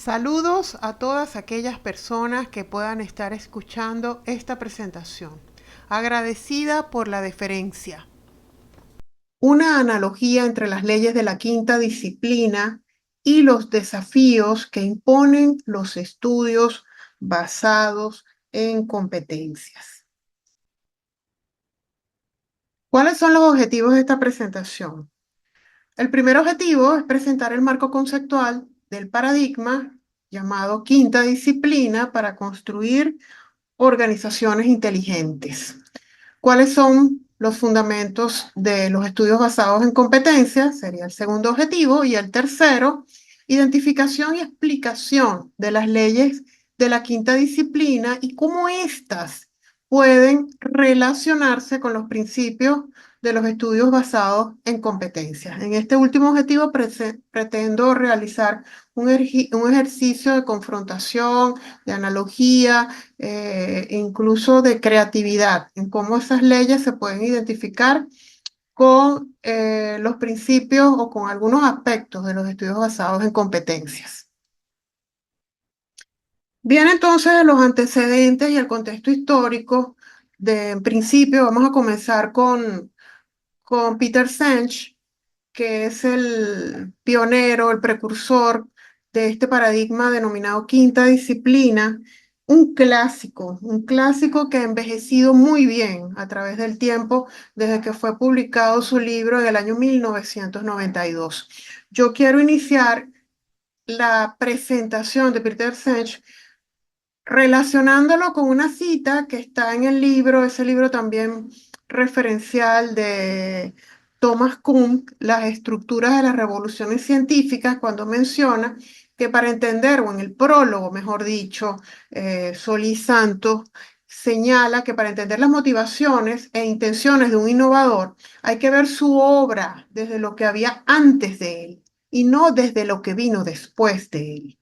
Saludos a todas aquellas personas que puedan estar escuchando esta presentación. Agradecida por la deferencia. Una analogía entre las leyes de la quinta disciplina y los desafíos que imponen los estudios basados en competencias. ¿Cuáles son los objetivos de esta presentación? El primer objetivo es presentar el marco conceptual del paradigma llamado quinta disciplina para construir organizaciones inteligentes. ¿Cuáles son los fundamentos de los estudios basados en competencias? Sería el segundo objetivo. Y el tercero, identificación y explicación de las leyes de la quinta disciplina y cómo éstas pueden relacionarse con los principios de los estudios basados en competencias. En este último objetivo pretendo realizar un ejercicio de confrontación, de analogía, incluso de creatividad, en cómo esas leyes se pueden identificar con los principios o con algunos aspectos de los estudios basados en competencias. Bien, entonces, de los antecedentes y el contexto histórico, en principio vamos a comenzar con Peter Senge, que es el pionero, el precursor de este paradigma denominado quinta disciplina, un clásico que ha envejecido muy bien a través del tiempo desde que fue publicado su libro en el año 1992. Yo quiero iniciar la presentación de Peter Senge relacionándolo con una cita que está en el libro, ese libro también referencial de Thomas Kuhn, Las estructuras de las revoluciones científicas, cuando menciona que para entender, o en el prólogo, mejor dicho, Solís Santos señala que para entender las motivaciones e intenciones de un innovador hay que ver su obra desde lo que había antes de él y no desde lo que vino después de él.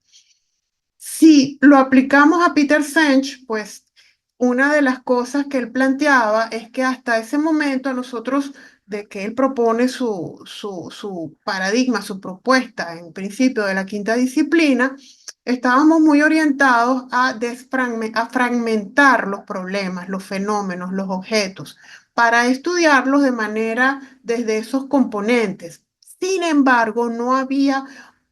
Si lo aplicamos a Peter Senge, pues una de las cosas que él planteaba es que hasta ese momento nosotros, de que él propone su paradigma, su propuesta en principio de la quinta disciplina, estábamos muy orientados a fragmentar los problemas, los fenómenos, los objetos, para estudiarlos de manera desde esos componentes. Sin embargo, no había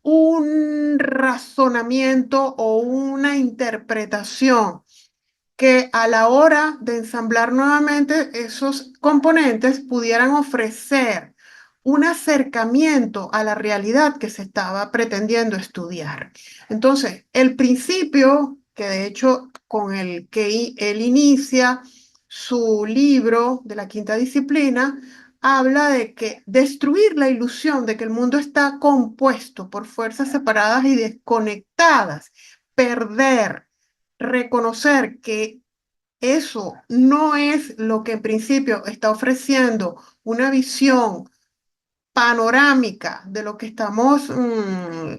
un razonamiento o una interpretación que a la hora de ensamblar nuevamente esos componentes pudieran ofrecer un acercamiento a la realidad que se estaba pretendiendo estudiar. Entonces, el principio, que de hecho con el que él inicia su libro de la quinta disciplina, habla de que destruir la ilusión de que el mundo está compuesto por fuerzas separadas y desconectadas, perder, reconocer que eso no es lo que en principio está ofreciendo una visión panorámica de lo que estamos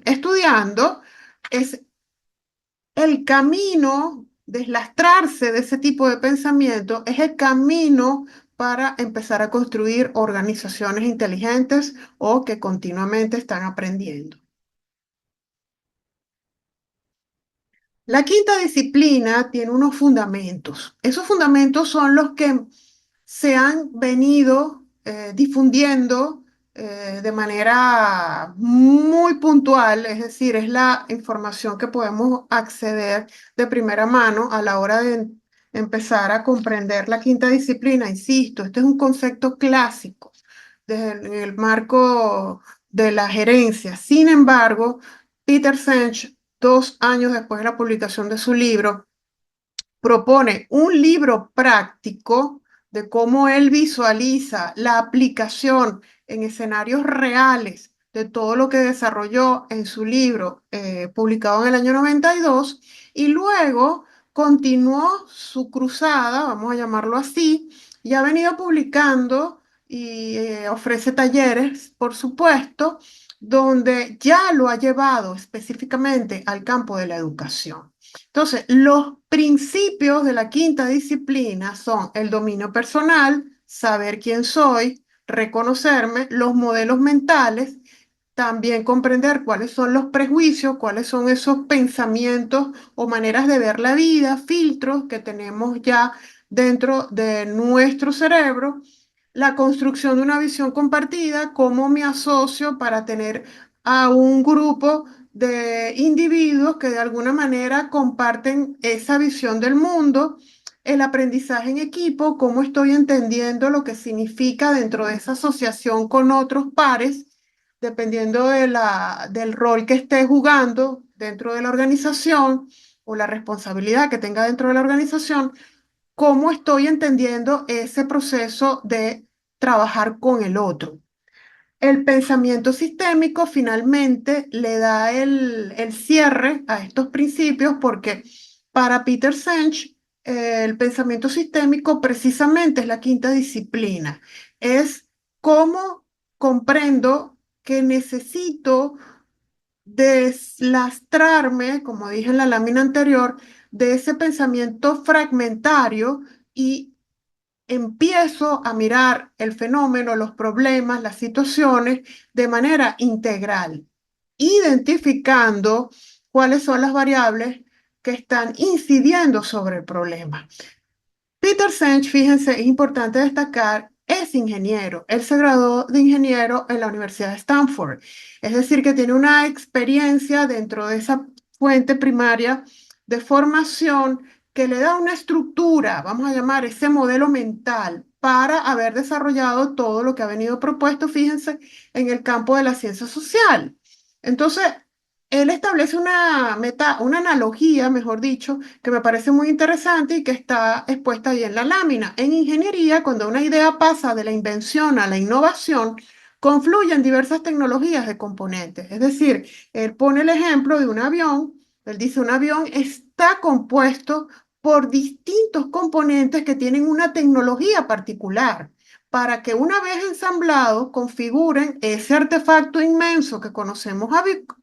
estudiando, es el camino, deslastrarse de ese tipo de pensamiento, es el camino para empezar a construir organizaciones inteligentes o que continuamente están aprendiendo. La quinta disciplina tiene unos fundamentos. Esos fundamentos son los que se han venido difundiendo de manera muy puntual, es decir, es la información que podemos acceder de primera mano a la hora de empezar a comprender la quinta disciplina. Insisto, este es un concepto clásico en el marco de la gerencia. Sin embargo, Peter Senge, 2 años después de la publicación de su libro, propone un libro práctico de cómo él visualiza la aplicación en escenarios reales de todo lo que desarrolló en su libro publicado en el año 92 y luego continuó su cruzada, vamos a llamarlo así, y ha venido publicando y ofrece talleres, por supuesto, donde ya lo ha llevado específicamente al campo de la educación. Entonces, los principios de la quinta disciplina son el dominio personal, saber quién soy, reconocerme, los modelos mentales también comprender cuáles son los prejuicios, cuáles son esos pensamientos o maneras de ver la vida, filtros que tenemos ya dentro de nuestro cerebro, la construcción de una visión compartida, cómo me asocio para tener a un grupo de individuos que de alguna manera comparten esa visión del mundo, el aprendizaje en equipo, cómo estoy entendiendo lo que significa dentro de esa asociación con otros pares, dependiendo del rol que esté jugando dentro de la organización o la responsabilidad que tenga dentro de la organización, cómo estoy entendiendo ese proceso de trabajar con el otro. El pensamiento sistémico finalmente le da el cierre a estos principios porque para Peter Senge el pensamiento sistémico precisamente es la quinta disciplina. Es cómo comprendo que necesito deslastrarme, como dije en la lámina anterior, de ese pensamiento fragmentario y empiezo a mirar el fenómeno, los problemas, las situaciones de manera integral, identificando cuáles son las variables que están incidiendo sobre el problema. Peter Senge, fíjense, es importante destacar, es ingeniero. Él se graduó de ingeniero en la Universidad de Stanford. Es decir, que tiene una experiencia dentro de esa fuente primaria de formación que le da una estructura, vamos a llamar ese modelo mental, para haber desarrollado todo lo que ha venido propuesto, fíjense, en el campo de la ciencia social. Entonces, él establece una analogía, mejor dicho, que me parece muy interesante y que está expuesta ahí en la lámina. En ingeniería, cuando una idea pasa de la invención a la innovación, confluyen diversas tecnologías de componentes. Es decir, él pone el ejemplo de un avión. Él dice, un avión está compuesto por distintos componentes que tienen una tecnología particular para que una vez ensamblados configuren ese artefacto inmenso que conocemos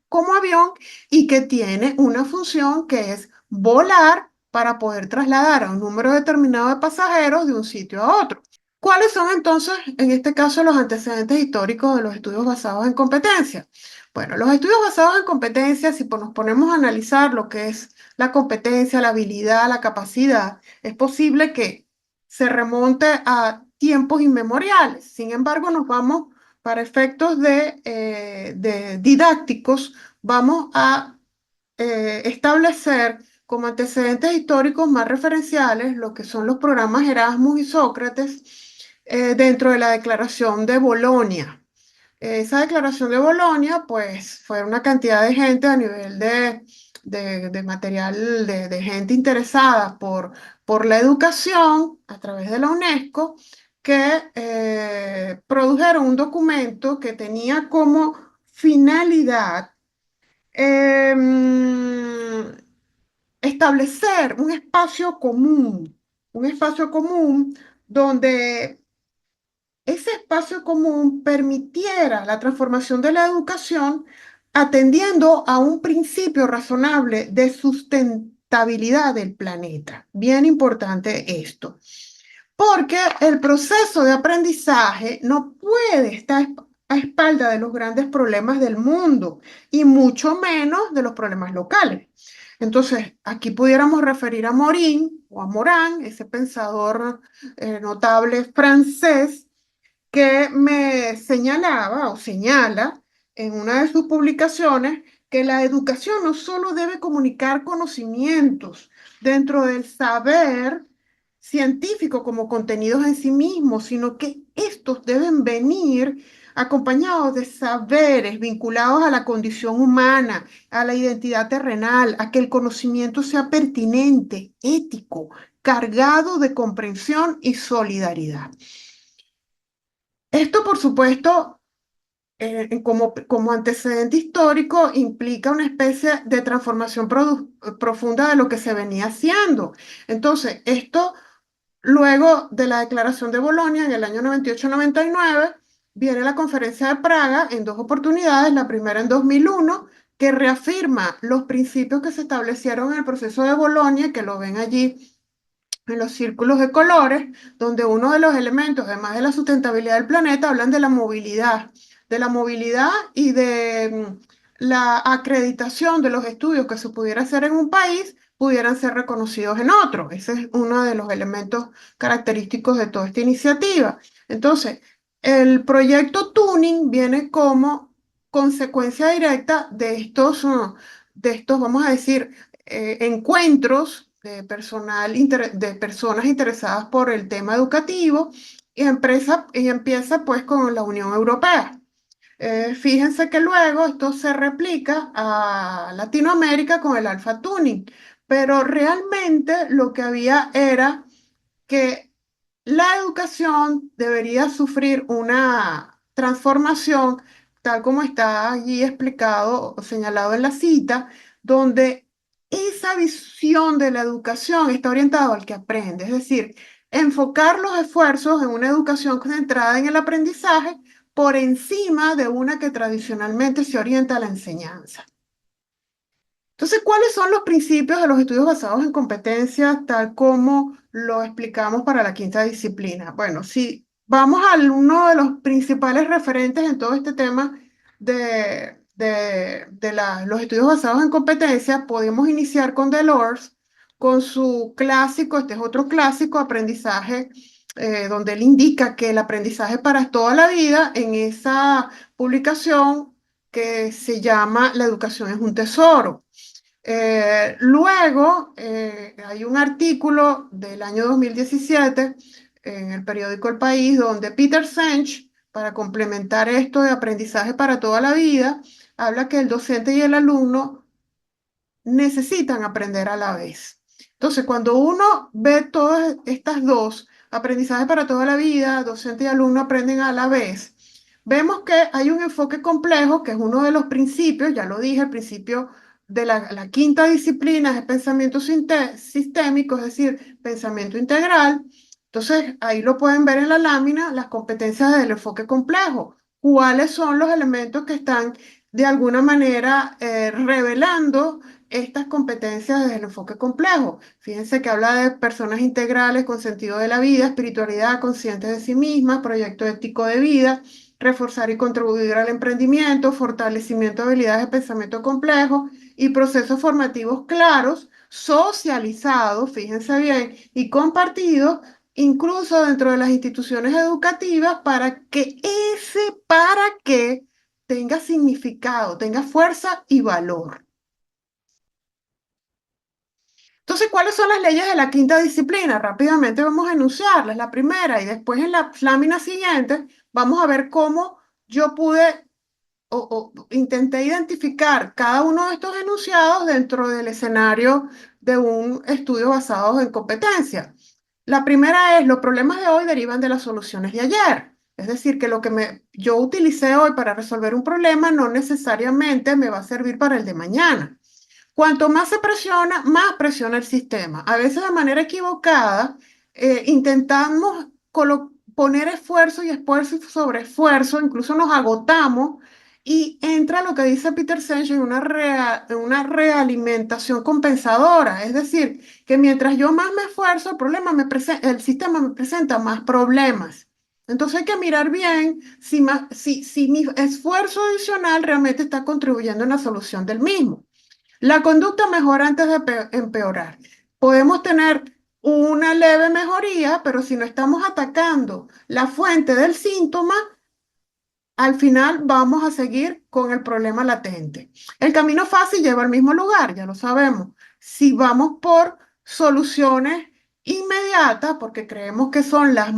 como avión y que tiene una función que es volar para poder trasladar a un número determinado de pasajeros de un sitio a otro. ¿Cuáles son entonces, en este caso, los antecedentes históricos de los estudios basados en competencia? Bueno, los estudios basados en competencia, si nos ponemos a analizar lo que es la competencia, la habilidad, la capacidad, es posible que se remonte a tiempos inmemoriales. Sin embargo, nos vamos para efectos de didácticos, vamos a establecer como antecedentes históricos más referenciales lo que son los programas Erasmus y Sócrates dentro de la Declaración de Bolonia. Esa declaración de Bolonia, pues, fue una cantidad de gente a nivel de material, de gente interesada por la educación a través de la UNESCO, que produjeron un documento que tenía como finalidad establecer un espacio común donde ese espacio común permitiera la transformación de la educación atendiendo a un principio razonable de sustentabilidad del planeta. Bien importante esto, porque el proceso de aprendizaje no puede estar a espalda de los grandes problemas del mundo y mucho menos de los problemas locales. Entonces, aquí pudiéramos referir a Morin o a Morán, ese pensador notable francés, que me señalaba o señala en una de sus publicaciones que la educación no solo debe comunicar conocimientos dentro del saber científico como contenidos en sí mismos, sino que estos deben venir acompañados de saberes vinculados a la condición humana, a la identidad terrenal, a que el conocimiento sea pertinente, ético, cargado de comprensión y solidaridad. Esto, por supuesto, como antecedente histórico, implica una especie de transformación profunda de lo que se venía haciendo. Entonces, esto, luego de la Declaración de Bolonia en el año 98-99, viene la Conferencia de Praga en dos oportunidades, la primera en 2001, que reafirma los principios que se establecieron en el proceso de Bolonia, que lo ven allí en los círculos de colores, donde uno de los elementos, además de la sustentabilidad del planeta, hablan de la movilidad. de la movilidad y de la acreditación de los estudios que se pudiera hacer en un país pudieran ser reconocidos en otro. Ese es uno de los elementos característicos de toda esta iniciativa. Entonces, el proyecto Tuning viene como consecuencia directa de estos, vamos a decir, encuentros de de personas interesadas por el tema educativo y empieza pues con la Unión Europea. Fíjense que luego esto se replica a Latinoamérica con el Alpha Tuning, pero realmente lo que había era que la educación debería sufrir una transformación, tal como está allí explicado o señalado en la cita, donde esa visión de la educación está orientada al que aprende, es decir, enfocar los esfuerzos en una educación centrada en el aprendizaje por encima de una que tradicionalmente se orienta a la enseñanza. Entonces, ¿cuáles son los principios de los estudios basados en competencias, tal como lo explicamos para la quinta disciplina? Bueno, si vamos a uno de los principales referentes en todo este tema de los estudios basados en competencias, podemos iniciar con Delors, con su clásico, este es otro clásico, aprendizaje, donde él indica que el aprendizaje para toda la vida, en esa publicación que se llama La educación es un tesoro. Luego, hay un artículo del año 2017 en el periódico El País, donde Peter Senge, para complementar esto de aprendizaje para toda la vida, habla que el docente y el alumno necesitan aprender a la vez. Entonces, cuando uno ve todas estas dos, aprendizaje para toda la vida, docente y alumno aprenden a la vez, vemos que hay un enfoque complejo, que es uno de los principios, ya lo dije, el principio de la quinta disciplina es pensamiento sistémico, es decir, pensamiento integral. Entonces, ahí lo pueden ver en la lámina, las competencias del enfoque complejo. ¿Cuáles son los elementos que están de alguna manera revelando estas competencias desde el enfoque complejo? Fíjense que habla de personas integrales con sentido de la vida, espiritualidad, conscientes de sí mismas, proyecto ético de vida, reforzar y contribuir al emprendimiento, fortalecimiento de habilidades de pensamiento complejo y procesos formativos claros, socializados, fíjense bien, y compartidos, incluso dentro de las instituciones educativas, para que ese para qué tenga significado, tenga fuerza y valor. Entonces, ¿cuáles son las leyes de la quinta disciplina? Rápidamente vamos a enunciarlas. La primera, y después en la lámina siguiente vamos a ver cómo yo pude o intenté identificar cada uno de estos enunciados dentro del escenario de un estudio basado en competencia. La primera es, los problemas de hoy derivan de las soluciones de ayer. Es decir, que lo que yo utilicé hoy para resolver un problema no necesariamente me va a servir para el de mañana. Cuanto más se presiona, más presiona el sistema. A veces de manera equivocada, intentamos poner esfuerzo y esfuerzo sobre esfuerzo, incluso nos agotamos y entra lo que dice Peter Senge en en una realimentación compensadora. Es decir, que mientras yo más me esfuerzo, el sistema me presenta más problemas. Entonces hay que mirar bien si mi esfuerzo adicional realmente está contribuyendo en la solución del mismo. La conducta mejora antes de empeorar. Podemos tener una leve mejoría, pero si no estamos atacando la fuente del síntoma, al final vamos a seguir con el problema latente. El camino fácil lleva al mismo lugar, ya lo sabemos. Si vamos por soluciones inmediatas, porque creemos que son las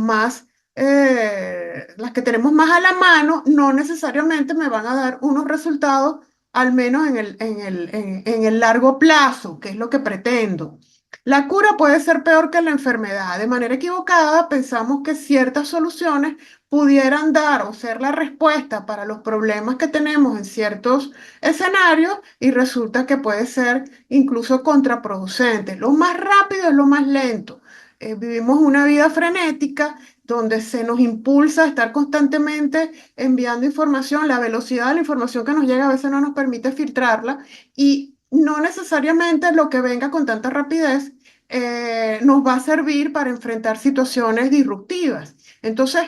que tenemos más a la mano, no necesariamente me van a dar unos resultados, al menos en el largo plazo, que es lo que pretendo. La cura puede ser peor que la enfermedad. De manera equivocada, pensamos que ciertas soluciones pudieran dar o ser la respuesta para los problemas que tenemos en ciertos escenarios y resulta que puede ser incluso contraproducente. Lo más rápido es lo más lento. Vivimos una vida frenética donde se nos impulsa a estar constantemente enviando información. La velocidad de la información que nos llega a veces no nos permite filtrarla y no necesariamente lo que venga con tanta rapidez nos va a servir para enfrentar situaciones disruptivas. Entonces,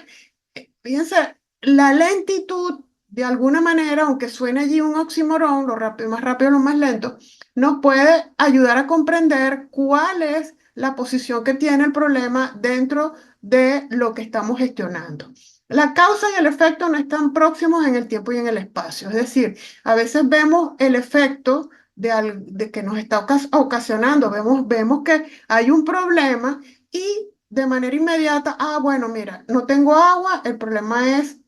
fíjense, la lentitud de alguna manera, aunque suene allí un oxímoron, lo rápido, más rápido, lo más lento, nos puede ayudar a comprender cuál es la posición que tiene el problema dentro de lo que estamos gestionando. La causa y el efecto no están próximos en el tiempo y en el espacio. Es decir, a veces vemos el efecto de que nos está ocasionando, vemos que hay un problema y de manera inmediata, bueno, mira, no tengo agua, el problema es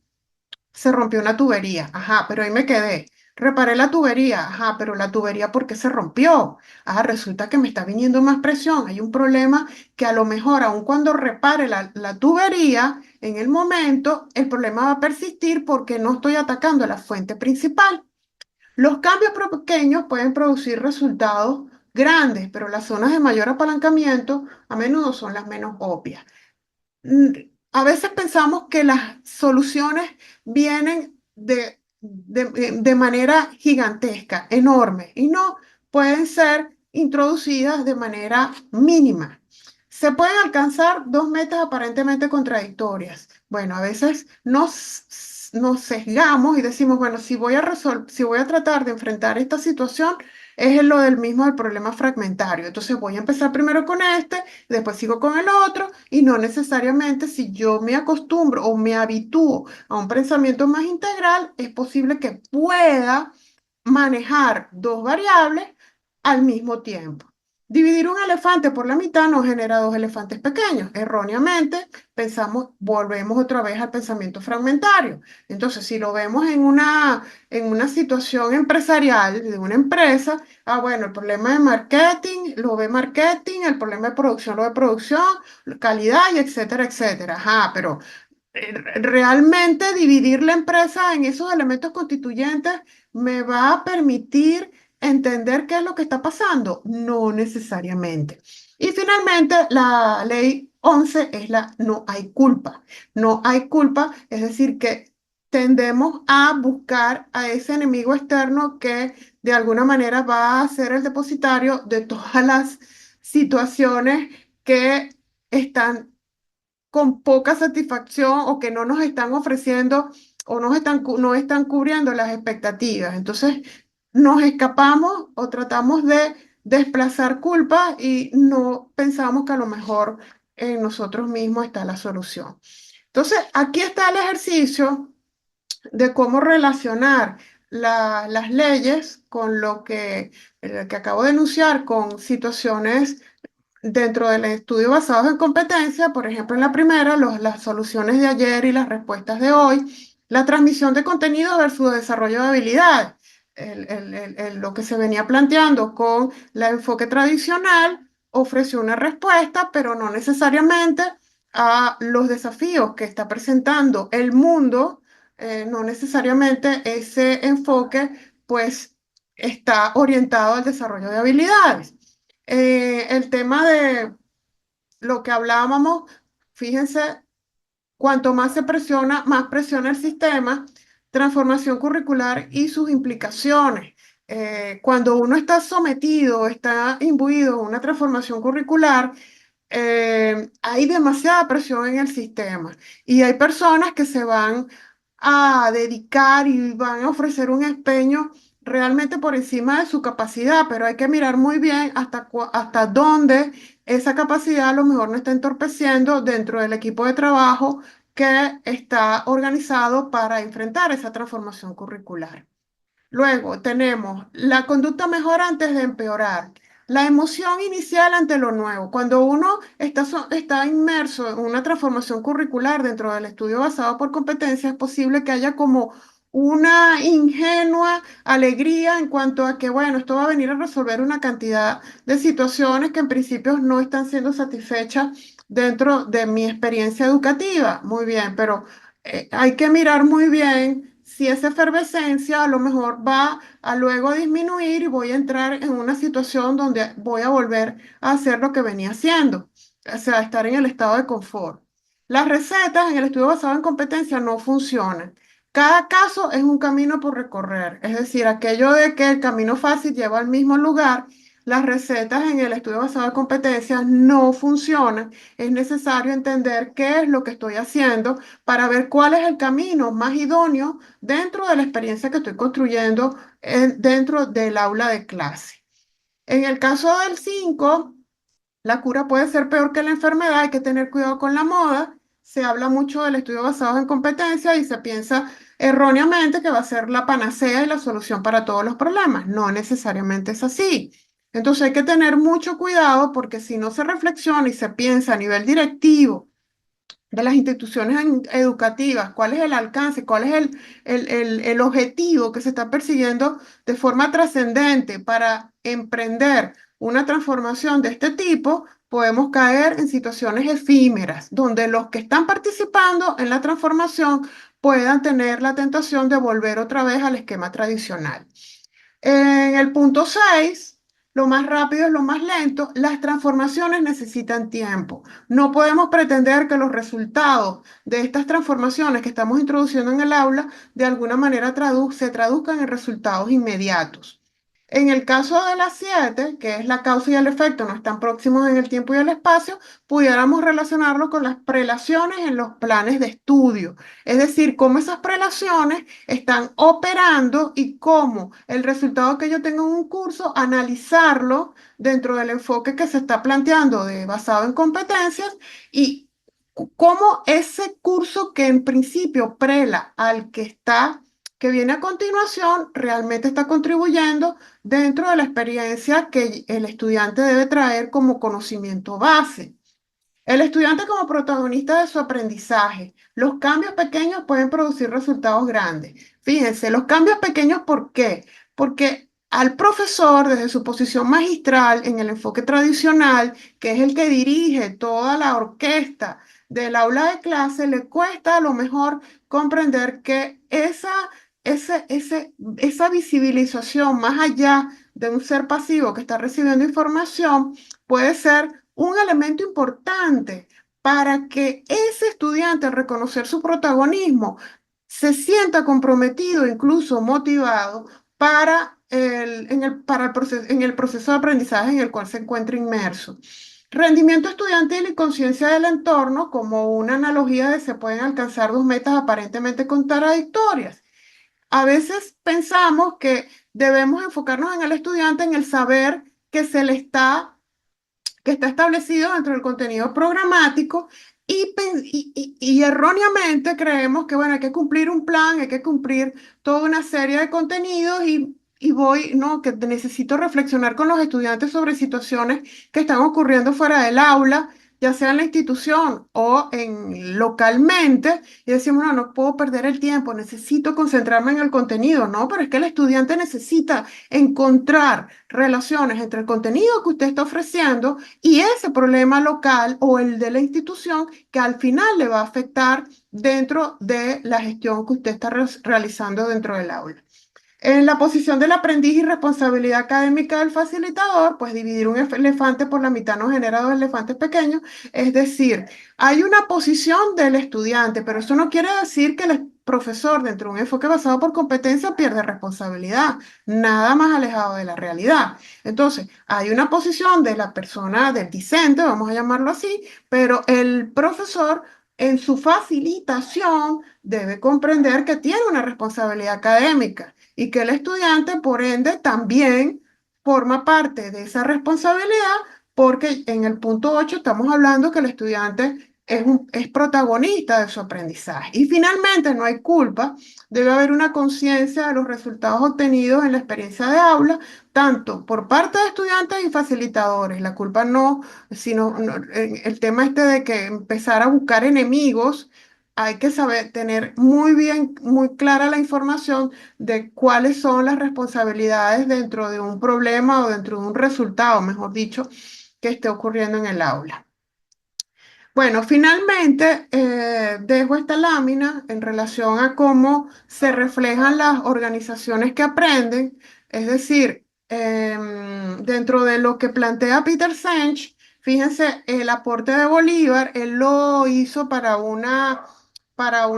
se rompió una tubería, ajá, pero ahí me quedé. Reparé la tubería, ajá, pero la tubería, ¿por qué se rompió? Resulta que me está viniendo más presión. Hay un problema que a lo mejor, aun cuando repare la tubería, en el momento, el problema va a persistir porque no estoy atacando la fuente principal. Los cambios pequeños pueden producir resultados grandes, pero las zonas de mayor apalancamiento a menudo son las menos obvias. mm, a veces pensamos que las soluciones vienen de manera gigantesca, enorme, y no, pueden ser introducidas de manera mínima. Se pueden alcanzar dos metas aparentemente contradictorias. Bueno, a veces nos sesgamos y decimos, bueno, si voy a tratar de enfrentar esta situación, es lo del mismo del problema fragmentario. Entonces voy a empezar primero con este, después sigo con el otro y no necesariamente si yo me acostumbro o me habitúo a un pensamiento más integral, es posible que pueda manejar dos variables al mismo tiempo. Dividir un elefante por la mitad no genera dos elefantes pequeños. Erróneamente pensamos, volvemos otra vez al pensamiento fragmentario. Entonces, si lo vemos en una situación empresarial de una empresa, bueno, el problema de marketing lo ve marketing, el problema de producción lo ve producción, calidad y etcétera, etcétera. Pero realmente dividir la empresa en esos elementos constituyentes me va a permitir entender qué es lo que está pasando. No necesariamente. Y finalmente, la ley 11 es la no hay culpa. No hay culpa, es decir, que tendemos a buscar a ese enemigo externo que de alguna manera va a ser el depositario de todas las situaciones que están con poca satisfacción o que no nos están ofreciendo o no están cubriendo las expectativas. Entonces, nos escapamos o tratamos de desplazar culpa y no pensamos que a lo mejor en nosotros mismos está la solución. Entonces, aquí está el ejercicio de cómo relacionar las leyes con que acabo de enunciar, con situaciones dentro del estudio basados en competencia, por ejemplo, en la primera, las soluciones de ayer y las respuestas de hoy, la transmisión de contenido versus desarrollo de habilidades. Lo que se venía planteando con el enfoque tradicional ofreció una respuesta, pero no necesariamente a los desafíos que está presentando el mundo, no necesariamente ese enfoque pues está orientado al desarrollo de habilidades. El tema de lo que hablábamos, fíjense, cuanto más se presiona, más presiona el sistema, transformación curricular y sus implicaciones. Cuando uno está sometido, está imbuido en una transformación curricular, hay demasiada presión en el sistema y hay personas que se van a dedicar y van a ofrecer un empeño realmente por encima de su capacidad, pero hay que mirar muy bien hasta dónde esa capacidad a lo mejor no está entorpeciendo dentro del equipo de trabajo que está organizado para enfrentar esa transformación curricular. Luego tenemos la conducta mejor antes de empeorar. La emoción inicial ante lo nuevo. Cuando uno está inmerso en una transformación curricular dentro del estudio basado por competencias, es posible que haya como una ingenua alegría en cuanto a que, bueno, esto va a venir a resolver una cantidad de situaciones que en principio no están siendo satisfechas dentro de mi experiencia educativa. Muy bien, pero hay que mirar muy bien si esa efervescencia a lo mejor va a luego disminuir y voy a entrar en una situación donde voy a volver a hacer lo que venía haciendo, o sea, estar en el estado de confort. Las recetas en el estudio basado en competencia no funcionan. Cada caso es un camino por recorrer, es decir, aquello de que el camino fácil lleva al mismo lugar, las recetas en el estudio basado en competencias no funcionan. Es necesario entender qué es lo que estoy haciendo para ver cuál es el camino más idóneo dentro de la experiencia que estoy construyendo dentro del aula de clase. En el caso del 5, la cura puede ser peor que la enfermedad, hay que tener cuidado con la moda. Se habla mucho del estudio basado en competencia y se piensa erróneamente que va a ser la panacea y la solución para todos los problemas. No necesariamente es así. Entonces hay que tener mucho cuidado porque si no se reflexiona y se piensa a nivel directivo, de las instituciones educativas, cuál es el alcance, cuál es el objetivo que se está persiguiendo de forma trascendente para emprender una transformación de este tipo, podemos caer en situaciones efímeras, donde los que están participando en la transformación puedan tener la tentación de volver otra vez al esquema tradicional. En el punto 6, lo más rápido es lo más lento. Las transformaciones necesitan tiempo. No podemos pretender que los resultados de estas transformaciones que estamos introduciendo en el aula de alguna manera se traduzcan en resultados inmediatos. En el caso de las 7, que es la causa y el efecto, no están próximos en el tiempo y el espacio, pudiéramos relacionarlo con las prelaciones en los planes de estudio. Es decir, cómo esas prelaciones están operando y cómo el resultado que yo tengo en un curso, analizarlo dentro del enfoque que se está planteando de basado en competencias y cómo ese curso que en principio prela al que viene a continuación, realmente está contribuyendo dentro de la experiencia que el estudiante debe traer como conocimiento base. El estudiante como protagonista de su aprendizaje. Los cambios pequeños pueden producir resultados grandes. Fíjense, los cambios pequeños, ¿por qué? Porque al profesor, desde su posición magistral en el enfoque tradicional, que es el que dirige toda la orquesta del aula de clase, le cuesta a lo mejor comprender que esa visibilización más allá de un ser pasivo que está recibiendo información puede ser un elemento importante para que ese estudiante, al reconocer su protagonismo, se sienta comprometido, incluso motivado en el proceso de aprendizaje en el cual se encuentra inmerso. Rendimiento estudiantil y conciencia del entorno, como una analogía de se pueden alcanzar dos metas aparentemente contradictorias. A veces pensamos que debemos enfocarnos en el estudiante, en el saber que está establecido dentro del contenido programático y erróneamente creemos que, bueno, hay que cumplir un plan, hay que cumplir toda una serie de contenidos no, que necesito reflexionar con los estudiantes sobre situaciones que están ocurriendo fuera del aula, ya sea en la institución o localmente, y decimos, no, no puedo perder el tiempo, necesito concentrarme en el contenido, no, pero es que el estudiante necesita encontrar relaciones entre el contenido que usted está ofreciendo y ese problema local o el de la institución que al final le va a afectar dentro de la gestión que usted está realizando dentro del aula. En la posición del aprendiz y responsabilidad académica del facilitador, pues dividir un elefante por la mitad no genera dos elefantes pequeños. Es decir, hay una posición del estudiante, pero eso no quiere decir que el profesor dentro de un enfoque basado por competencia pierde responsabilidad. Nada más alejado de la realidad. Entonces, hay una posición de la persona del discente, vamos a llamarlo así, pero el profesor en su facilitación debe comprender que tiene una responsabilidad académica y que el estudiante, por ende, también forma parte de esa responsabilidad, porque en el punto 8 estamos hablando que el estudiante es protagonista de su aprendizaje. Y finalmente, no hay culpa, debe haber una conciencia de los resultados obtenidos en la experiencia de aula, tanto por parte de estudiantes y facilitadores. La culpa no, sino el tema este de que empezar a buscar enemigos. Hay que saber tener muy bien, muy clara la información de cuáles son las responsabilidades dentro de un problema o dentro de un resultado, mejor dicho, que esté ocurriendo en el aula. Bueno, finalmente dejo esta lámina en relación a cómo se reflejan las organizaciones que aprenden, es decir, dentro de lo que plantea Peter Senge, fíjense, el aporte de Bolívar, él lo hizo para una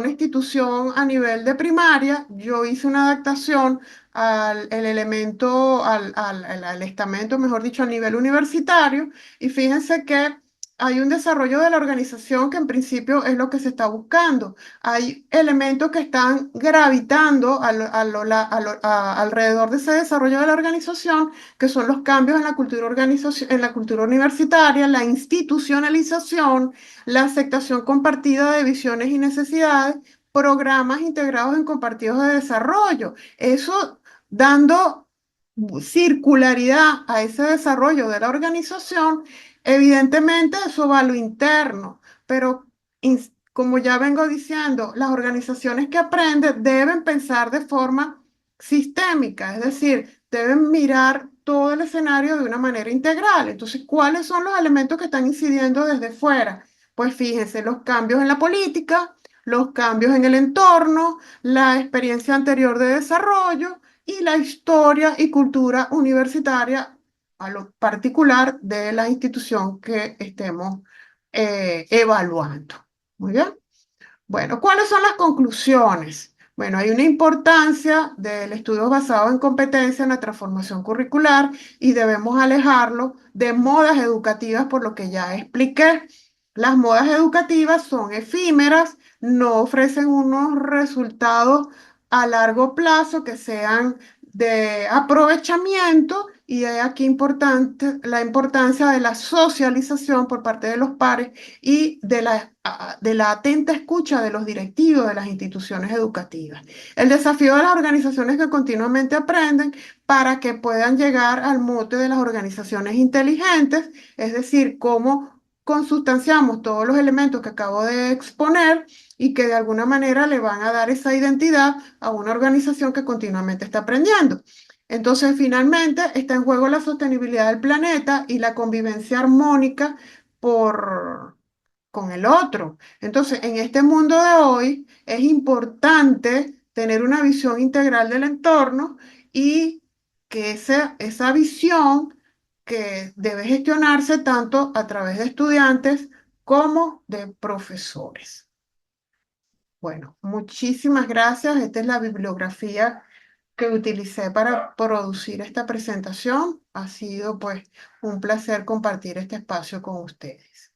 institución a nivel de primaria, yo hice una adaptación el elemento, al estamento, mejor dicho, a nivel universitario. Y fíjense que hay un desarrollo de la organización que en principio es lo que se está buscando. Hay elementos que están gravitando alrededor de ese desarrollo de la organización, que son los cambios en la cultura en la cultura universitaria, la institucionalización, la aceptación compartida de visiones y necesidades, programas integrados en compartidos de desarrollo. Eso dando circularidad a ese desarrollo de la organización. Evidentemente eso va a lo interno, pero como ya vengo diciendo, las organizaciones que aprenden deben pensar de forma sistémica, es decir, deben mirar todo el escenario de una manera integral. Entonces, ¿cuáles son los elementos que están incidiendo desde fuera? Pues fíjense, los cambios en la política, los cambios en el entorno, la experiencia anterior de desarrollo y la historia y cultura universitaria a lo particular de la institución que estemos evaluando. Muy bien. Bueno, ¿cuáles son las conclusiones? Bueno, hay una importancia del estudio basado en competencia en la transformación curricular y debemos alejarlo de modas educativas por lo que ya expliqué. Las modas educativas son efímeras, no ofrecen unos resultados a largo plazo que sean de aprovechamiento y es aquí importante la importancia de la socialización por parte de los pares y de la atenta escucha de los directivos de las instituciones educativas. El desafío de las organizaciones que continuamente aprenden para que puedan llegar al mote de las organizaciones inteligentes, es decir, cómo consustanciamos todos los elementos que acabo de exponer y que de alguna manera le van a dar esa identidad a una organización que continuamente está aprendiendo. Entonces, finalmente, está en juego la sostenibilidad del planeta y la convivencia armónica por, con el otro. Entonces, en este mundo de hoy es importante tener una visión integral del entorno y que esa visión que debe gestionarse tanto a través de estudiantes como de profesores. Bueno, muchísimas gracias. Esta es la bibliografía que utilicé para producir esta presentación. Ha sido pues un placer compartir este espacio con ustedes.